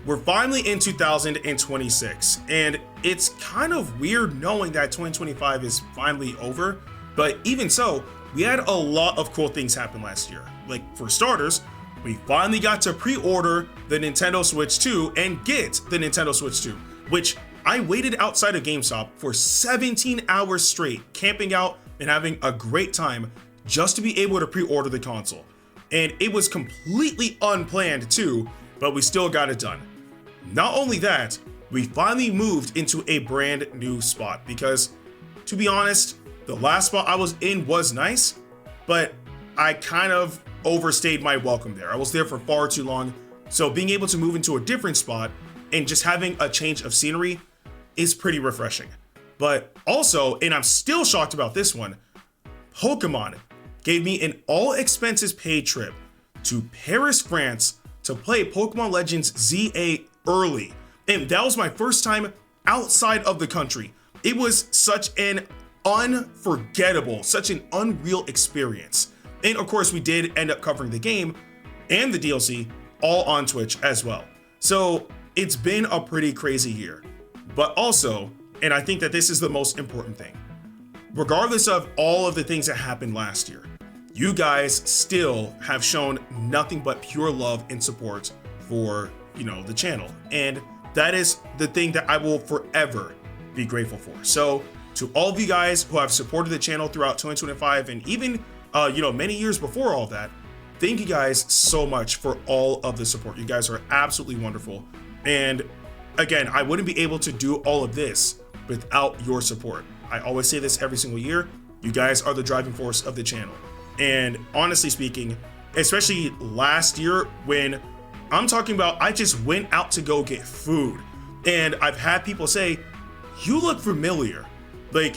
we're finally in 2026, and it's kind of weird knowing that 2025 is finally over, but even so, we had a lot of cool things happen last year. Like, for starters, we finally got to pre-order the Nintendo Switch 2 and get the Nintendo Switch 2, which I waited outside of GameStop for 17 hours straight, camping out and having a great time just to be able to pre-order the console. And it was completely unplanned too, but we still got it done. Not only that, we finally moved into a brand new spot because, to be honest, the last spot I was in was nice, but I kind of overstayed my welcome there. I was there for far too long, so being able to move into a different spot and just having a change of scenery is pretty refreshing. But also, and I'm still shocked about this one, Pokemon gave me an all-expenses paid trip to Paris, France to play Pokemon Legends ZA early. And that was my first time outside of the country. It was such an unforgettable, such an unreal experience. And of course, we did end up covering the game and the DLC all on Twitch as well. So it's been a pretty crazy year. But also, and I think that this is the most important thing, regardless of all of the things that happened last year, you guys still have shown nothing but pure love and support for, the channel. And that is the thing that I will forever be grateful for. So to all of you guys who have supported the channel throughout 2025 and even, many years before all of that, thank you guys so much for all of the support. You guys are absolutely wonderful. And again, I wouldn't be able to do all of this without your support. I always say this every single year. You guys are the driving force of the channel. And honestly speaking, especially last year when I'm talking about, I just went out to go get food and I've had people say, you look familiar. Like,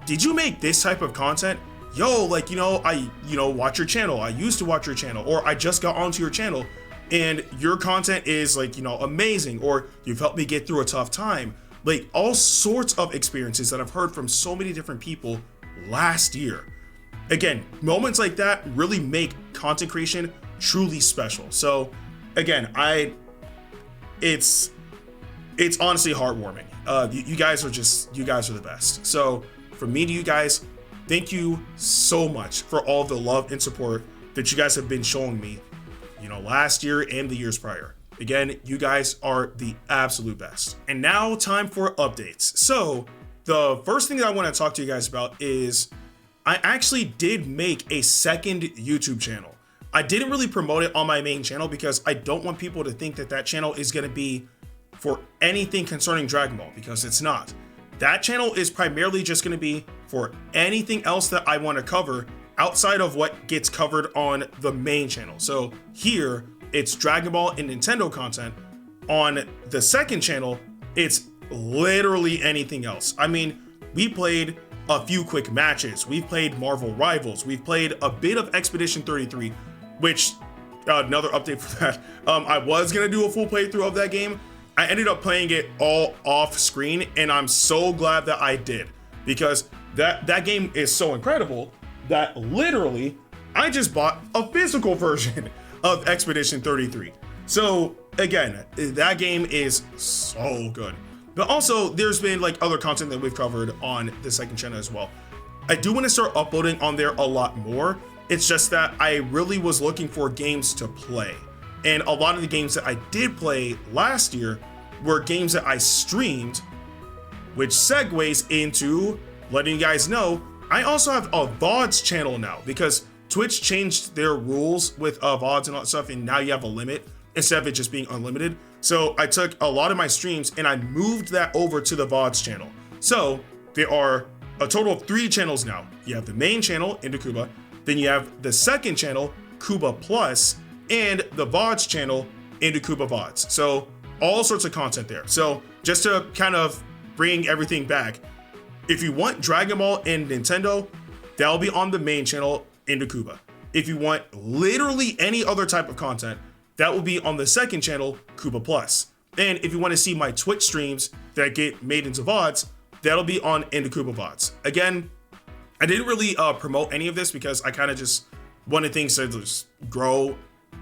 did you make this type of content? Yo, I watch your channel. I used to watch your channel, or I just got onto your channel and your content is amazing, or you've helped me get through a tough time. Like, all sorts of experiences that I've heard from so many different people last year. Again, moments like that really make content creation truly special. So again, it's honestly heartwarming. You guys are the best. So from me to you guys, thank you so much for all the love and support that you guys have been showing me, last year and the years prior. Again, you guys are the absolute best. And now time for updates. So the first thing that I want to talk to you guys about is I actually did make a second YouTube channel. I didn't really promote it on my main channel because I don't want people to think that that channel is going to be for anything concerning Dragon Ball, because it's not. That channel is primarily just going to be for anything else that I want to cover outside of what gets covered on the main channel. So here it's Dragon Ball and Nintendo content. On the second channel, it's literally anything else. I mean, we played a few quick matches. We've played Marvel Rivals. We've played a bit of Expedition 33, which another update for that. I was gonna do a full playthrough of that game. I ended up playing it all off screen, and I'm so glad that I did, because that game is so incredible that literally I just bought a physical version of Expedition 33. So again, that game is so good. But also there's been other content that we've covered on the second channel as well. I do want to start uploading on there a lot more. It's just that I really was looking for games to play. And a lot of the games that I did play last year were games that I streamed, which segues into letting you guys know I also have a VODs channel now, because Twitch changed their rules with VODs and all that stuff, and now you have a limit instead of it just being unlimited. So I took a lot of my streams and I moved that over to the VODs channel. So there are a total of 3 channels now. You have the main channel, Ndukauba, then you have the second channel, Kuba Plus, and the VODs channel, Ndukauba VODs. So all sorts of content there. So just to kind of bring everything back, if you want Dragon Ball and Nintendo, that'll be on the main channel, Ndukauba. If you want literally any other type of content, that will be on the second channel, Kuba Plus. And if you want to see my Twitch streams that get made into VODs, that'll be on Ndukauba VODs. Again, I didn't really promote any of this because I kind of just wanted things to just grow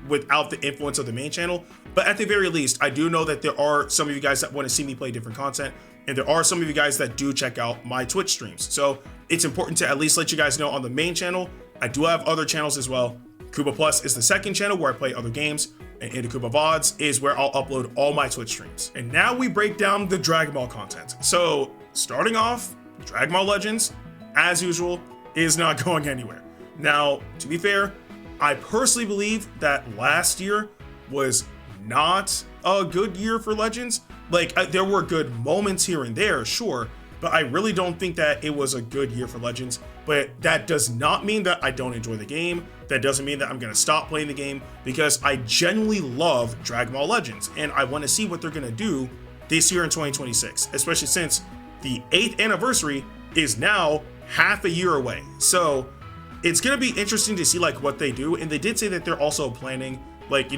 without the influence of the main channel. But at the very least, I do know that there are some of you guys that want to see me play different content, and there are some of you guys that do check out my Twitch streams. So it's important to at least let you guys know on the main channel, I do have other channels as well. Kuba Plus is the second channel where I play other games, and Ndukauba VODs is where I'll upload all my Twitch streams. And now we break down the Dragon Ball content. So starting off, Dragon Ball Legends, as usual, is not going anywhere. Now, to be fair, I personally believe that last year was not a good year for Legends. Like, there were good moments here and there, sure, but I really don't think that it was a good year for Legends. But that does not mean that I don't enjoy the game. That doesn't mean that I'm going to stop playing the game, because I genuinely love Dragon Ball Legends, and I want to see what they're going to do this year in 2026, especially since the 8th anniversary is now half a year away. So it's going to be interesting to see like what they do. And they did say that they're also planning like,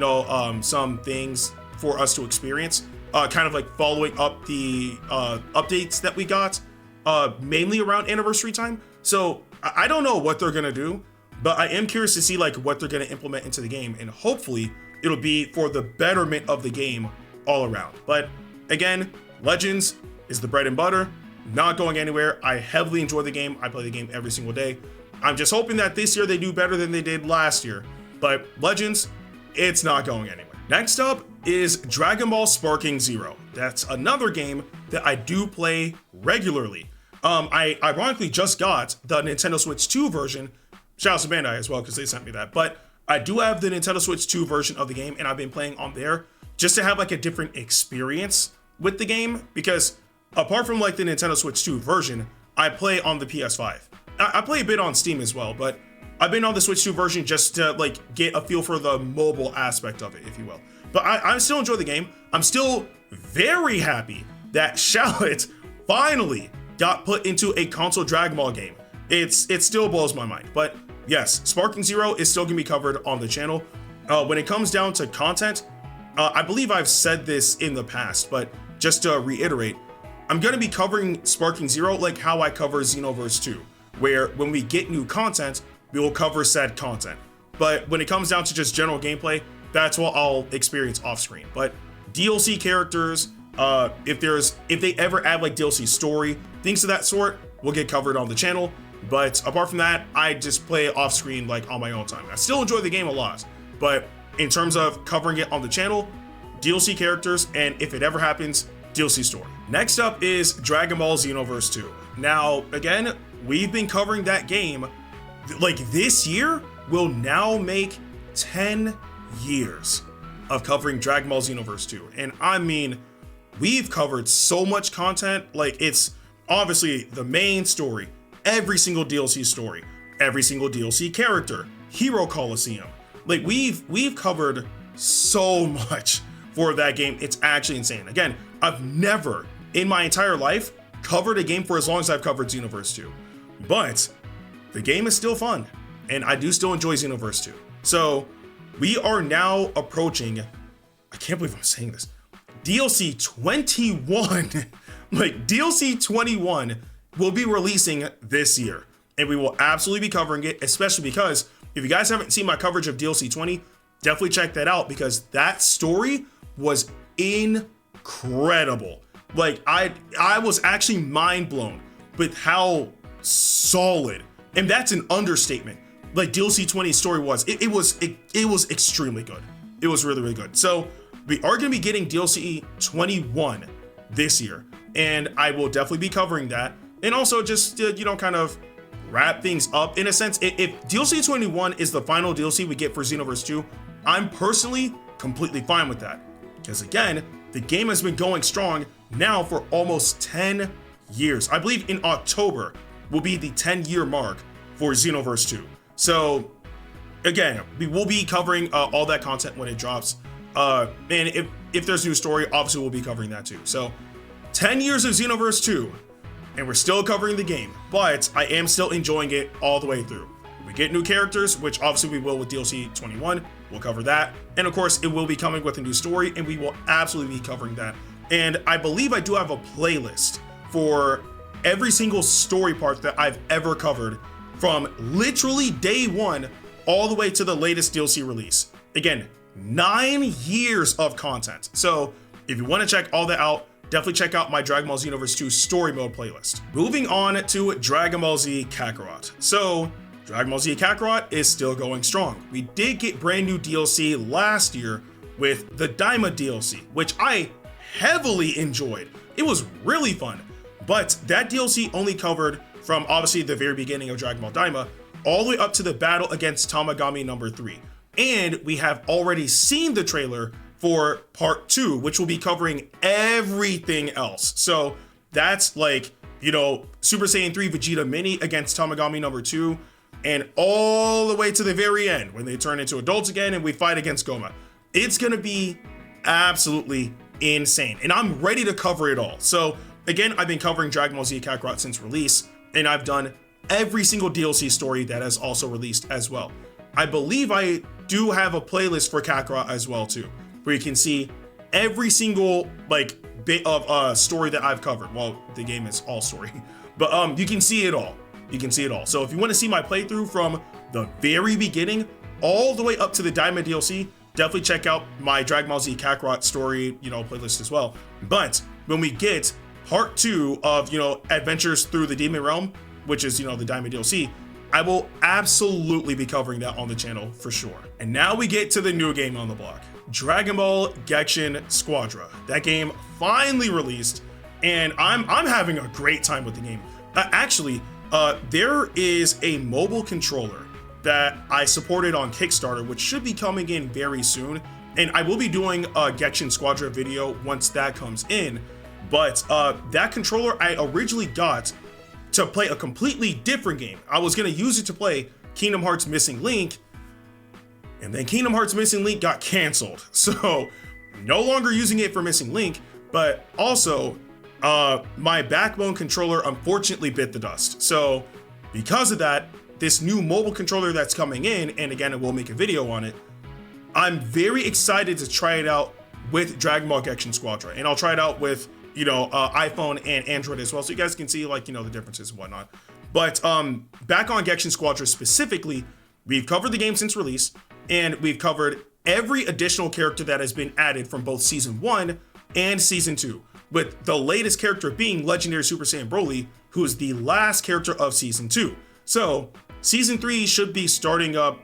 some things for us to experience, kind of like following up the updates that we got, mainly around anniversary time. So I don't know what they're going to do, but I am curious to see like what they're going to implement into the game, and hopefully it'll be for the betterment of the game all around. But again, Legends is the bread and butter, not going anywhere. I heavily enjoy the game. I play the game every single day. I'm just hoping that this year they do better than they did last year. But Legends, it's not going anywhere. Next up is Dragon Ball Sparking Zero. That's another game that I do play regularly. I ironically just got the Nintendo Switch 2 version. Shout out to Bandai as well, because they sent me that. But I do have the Nintendo Switch 2 version of the game, and I've been playing on there just to have like a different experience with the game, because apart from like the Nintendo Switch 2 version, I play on the PS5. I play a bit on Steam as well, but I've been on the Switch 2 version just to like get a feel for the mobile aspect of it, if you will. But I still enjoy the game. I'm still very happy that Shallot finally got put into a console Dragon Ball game. It still blows my mind. But yes, Sparking Zero is still gonna be covered on the channel. When it comes down to content, I believe I've said this in the past, but just to reiterate, I'm gonna be covering Sparking Zero like how I cover Xenoverse 2, where when we get new content, we will cover said content. But when it comes down to just general gameplay, that's what I'll experience off screen. But DLC characters, if they ever add like DLC story, things of that sort, will get covered on the channel. But apart from that, I just play it off screen like on my own time. I still enjoy the game a lot, but in terms of covering it on the channel, DLC characters, and if it ever happens, DLC story. Next up is Dragon Ball Xenoverse 2. Now, again, we've been covering that game. Like, this year will now make 10 years of covering Dragon Ball Xenoverse 2. And I mean, we've covered so much content. Like, it's obviously the main story, every single DLC story, every single DLC character, Hero Coliseum. Like, we've covered so much for that game. It's actually insane. Again, I've never in my entire life covered a game for as long as I've covered Xenoverse 2. But the game is still fun, and I do still enjoy Xenoverse 2. So we are now approaching, I can't believe I'm saying this, DLC 21. Like, DLC 21 will be releasing this year, and we will absolutely be covering it, especially because if you guys haven't seen my coverage of DLC 20, definitely check that out, because that story was incredible. Like, I was actually mind blown with how solid, and that's an understatement, like DLC 20's story was. It was extremely good. It was really, really good. So we are going to be getting DLC 21 this year, and I will definitely be covering that. And also just kind of wrap things up in a sense. If DLC 21 is the final DLC we get for Xenoverse 2, I'm personally completely fine with that, because again, the game has been going strong now for almost 10 years. I believe in October will be the 10-year mark for Xenoverse 2. So again, we will be covering all that content when it drops. And if there's new story, obviously we'll be covering that too. So 10 years of Xenoverse 2, and we're still covering the game, but I am still enjoying it all the way through. We get new characters, which obviously we will with DLC 21. We'll cover that. And of course, it will be coming with a new story, and we will absolutely be covering that. And I believe I do have a playlist for every single story part that I've ever covered, from literally day one all the way to the latest DLC release. Again, 9 years of content. So if you want to check all that out, definitely check out my Dragon Ball Xenoverse 2 story mode playlist. Moving on to Dragon Ball Z Kakarot. So Dragon Ball Z Kakarot is still going strong. We did get brand new DLC last year with the Daima DLC, which I heavily enjoyed. It was really fun, but that DLC only covered from obviously the very beginning of Dragon Ball Daima all the way up to the battle against Tamagami number 3. And we have already seen the trailer for part 2, which will be covering everything else. So that's like, you know, Super Saiyan 3 Vegeta Mini against Tamagami number 2, and all the way to the very end when they turn into adults again and we fight against Goma. It's gonna be absolutely insane, and I'm ready to cover it all. So again, I've been covering Dragon Ball Z Kakarot since release, and I've done every single DLC story that has also released as well. I believe I do have a playlist for Kakarot as well too, where you can see every single like bit of story that I've covered. Well, the game is all story, but you can see it all. You can see it all. So if you want to see my playthrough from the very beginning all the way up to the Daima DLC, definitely check out my Dragon Ball Z Kakarot story, you know, playlist as well. But when we get part 2 of, you know, Adventures Through the Demon Realm, which is, you know, the Daima DLC, I will absolutely be covering that on the channel for sure. And now we get to the new game on the block, Dragon Ball Gachin Squadra. That game finally released, and I'm having a great time with the game. There is a mobile controller that I supported on Kickstarter, which should be coming in very soon, and I will be doing a Gachin Squadra video once that comes in. But that controller I originally got to play a completely different game. I was gonna use it to play Kingdom Hearts Missing Link, and then Kingdom Hearts Missing Link got canceled. So no longer using it for Missing Link, but also my backbone controller unfortunately bit the dust. So because of that, this new mobile controller that's coming in, and again, I will make a video on it, I'm very excited to try it out with Dragon Ball Gachin Squadra, and I'll try it out with, you know, iPhone and Android as well, so you guys can see, like, you know, the differences and whatnot. But back on Gachin Squadra specifically, we've covered the game since release, and we've covered every additional character that has been added from both Season 1 and Season 2, with the latest character being Legendary Super Saiyan Broly, who is the last character of Season 2. So Season 3 should be starting up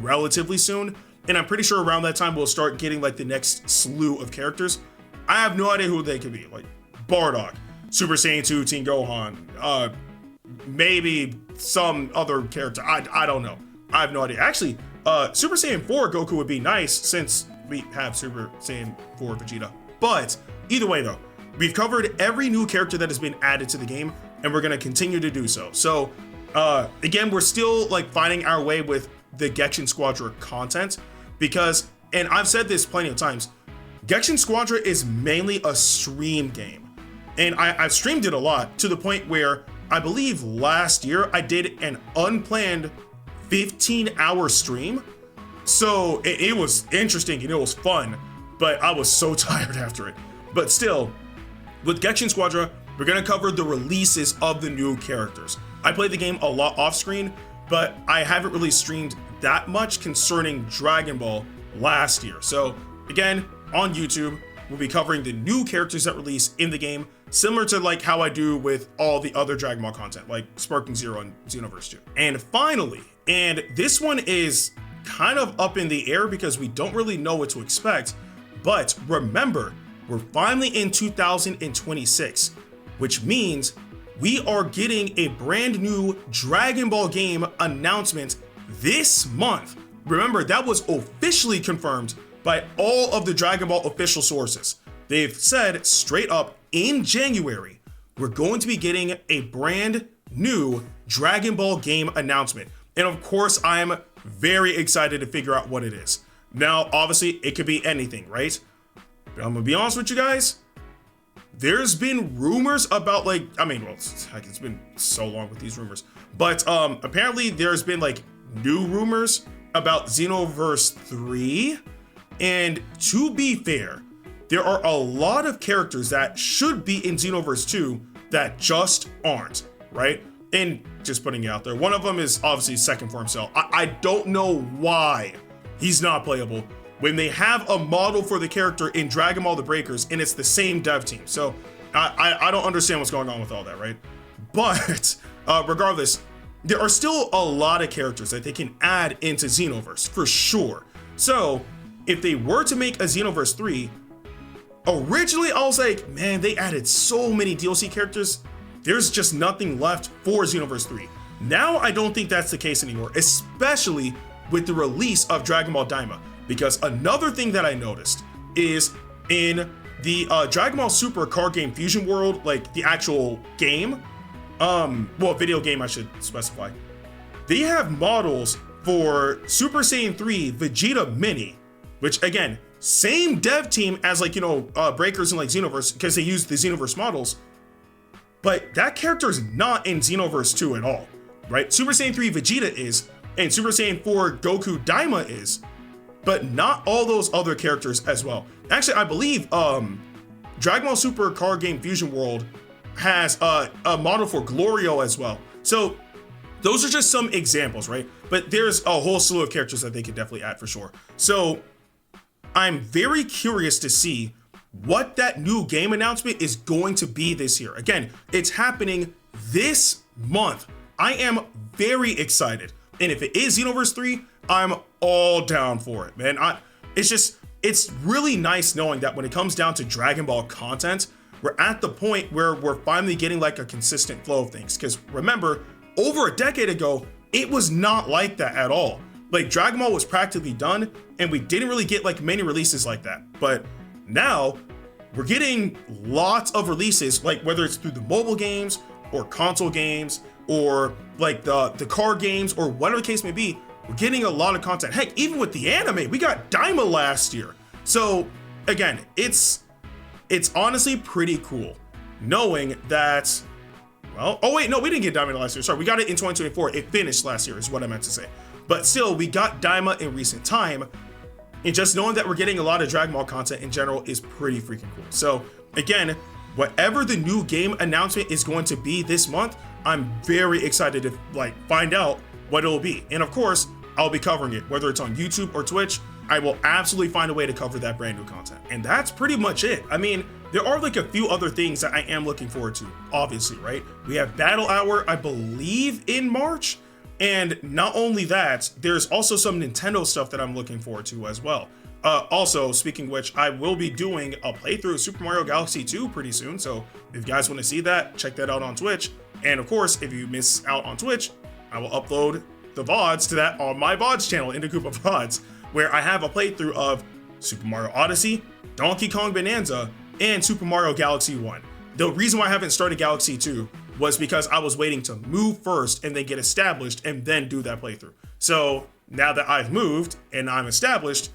relatively soon, and I'm pretty sure around that time we'll start getting like the next slew of characters. I have no idea who they could be, like Bardock, Super Saiyan 2 Teen Gohan, maybe some other character. I don't know. I have no idea. Actually, Super Saiyan 4 Goku would be nice since we have Super Saiyan 4 Vegeta. But either way though, we've covered every new character that has been added to the game, and we're gonna continue to do so. So again, we're still like finding our way with the Gachin Squadra content because, and I've said this plenty of times, Gachin Squadra is mainly a stream game, and I've streamed it a lot to the point where I believe last year I did an unplanned 15-hour stream. So it was interesting and it was fun, but I was so tired after it. But still, with Gachin Squadra, we're gonna cover the releases of the new characters. I played the game a lot off screen, but I haven't really streamed that much concerning Dragon Ball last year. So again, on YouTube, we'll be covering the new characters that release in the game, similar to like how I do with all the other Dragon Ball content, like Sparking Zero and Xenoverse 2. And finally, and this one is kind of up in the air because we don't really know what to expect, but remember, we're finally in 2026, which means we are getting a brand new Dragon Ball game announcement this month. Remember, that was officially confirmed by all of the Dragon Ball official sources. They've said straight up in January, we're going to be getting a brand new Dragon Ball game announcement. And of course, I'm very excited to figure out what it is. Now, obviously, it could be anything, right? But I'm gonna be honest with you guys, there's been rumors about like, I mean, well, it's been so long with these rumors, but apparently there's been like new rumors about Xenoverse 3. And to be fair, there are a lot of characters that should be in Xenoverse 2 that just aren't, right? And just putting it out there, one of them is obviously Second Form Cell. I don't know why he's not playable, when they have a model for the character in Dragon Ball The Breakers and it's the same dev team. So I don't understand what's going on with all that, right? But regardless, there are still a lot of characters that they can add into Xenoverse for sure. So if they were to make a Xenoverse 3, originally I was like, man, they added so many DLC characters, there's just nothing left for Xenoverse 3. Now I don't think that's the case anymore, especially with the release of Dragon Ball Daima. Because another thing that I noticed is in the Dragon Ball Super card game Fusion World, like the actual game, well, video game I should specify, they have models for Super Saiyan 3 Vegeta Mini, which again, same dev team as like, you know, Breakers and like Xenoverse, because they use the Xenoverse models, but that character is not in Xenoverse 2 at all, right? Super Saiyan 3 Vegeta is, and Super Saiyan 4 Goku Daima is, but not all those other characters as well. Actually, I believe Dragon Ball Super card game Fusion World has a model for Glorio as well. So those are just some examples, right? But there's a whole slew of characters that they could definitely add for sure. So I'm very curious to see what that new game announcement is going to be this year. Again, it's happening this month. I am very excited. And if it is Xenoverse 3, I'm all down for it, man. It's really nice knowing that when it comes down to Dragon Ball content, we're at the point where we're finally getting like a consistent flow of things. Because remember, over a decade ago, it was not like that at all. Like Dragon Ball was practically done and we didn't really get like many releases like that. But now we're getting lots of releases, like whether it's through the mobile games or console games or like the card games or whatever the case may be. We're getting a lot of content. Heck, even with the anime, we got Daima last year. So again, it's honestly pretty cool knowing that, well, oh wait, no, we didn't get Daima last year. Sorry, we got it in 2024. It finished last year is what I meant to say. But still, we got Daima in recent time. And just knowing that we're getting a lot of Dragon Ball content in general is pretty freaking cool. So again, whatever the new game announcement is going to be this month, I'm very excited to like find out what it'll be. And of course, I'll be covering it, whether it's on YouTube or Twitch. I will absolutely find a way to cover that brand new content. And that's pretty much it. I mean, there are like a few other things that I am looking forward to, obviously, right? We have Battle Hour, I believe, in March. And not only that, there's also some Nintendo stuff that I'm looking forward to as well. Also, speaking of which, I will be doing a playthrough of Super Mario Galaxy 2 pretty soon. So if you guys want to see that, check that out on Twitch. And of course, if you miss out on Twitch, I will upload the VODs to that on my VODs channel, Ndukauba VODs, where I have a playthrough of Super Mario Odyssey, Donkey Kong Bonanza, and Super Mario Galaxy 1. The reason why I haven't started Galaxy 2 was because I was waiting to move first and then get established and then do that playthrough. So now that I've moved and I'm established,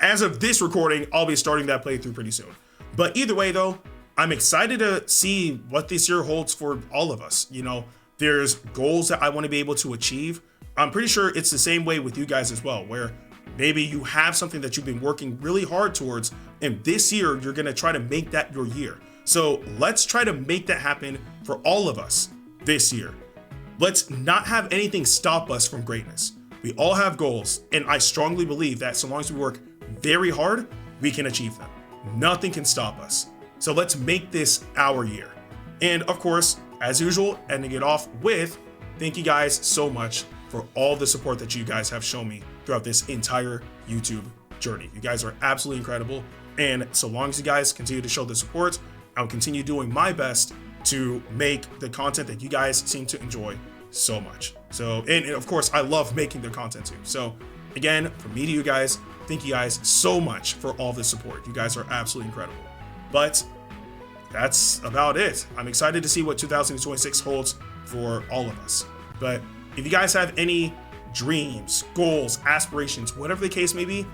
as of this recording, I'll be starting that playthrough pretty soon. But either way though, I'm excited to see what this year holds for all of us. You know, there's goals that I want to be able to achieve. I'm pretty sure it's the same way with you guys as well, where maybe you have something that you've been working really hard towards, and this year you're going to try to make that your year. So let's try to make that happen for all of us this year. Let's not have anything stop us from greatness. We all have goals, and I strongly believe that so long as we work very hard, we can achieve them. Nothing can stop us. So let's make this our year. And of course, as usual, ending it off with, thank you guys so much for all the support that you guys have shown me throughout this entire YouTube journey. You guys are absolutely incredible. And so long as you guys continue to show the support, I'll continue doing my best to make the content that you guys seem to enjoy so much. So, and of course, I love making the content too. So again, from me to you guys, thank you guys so much for all the support. You guys are absolutely incredible. But that's about it. I'm excited to see what 2026 holds for all of us. But if you guys have any dreams, goals, aspirations, whatever the case may be,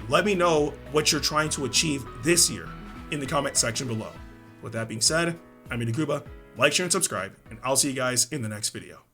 let me know what you're trying to achieve this year in the comment section below. With that being said, I'm Ndukauba. Like, share, and subscribe, and I'll see you guys in the next video.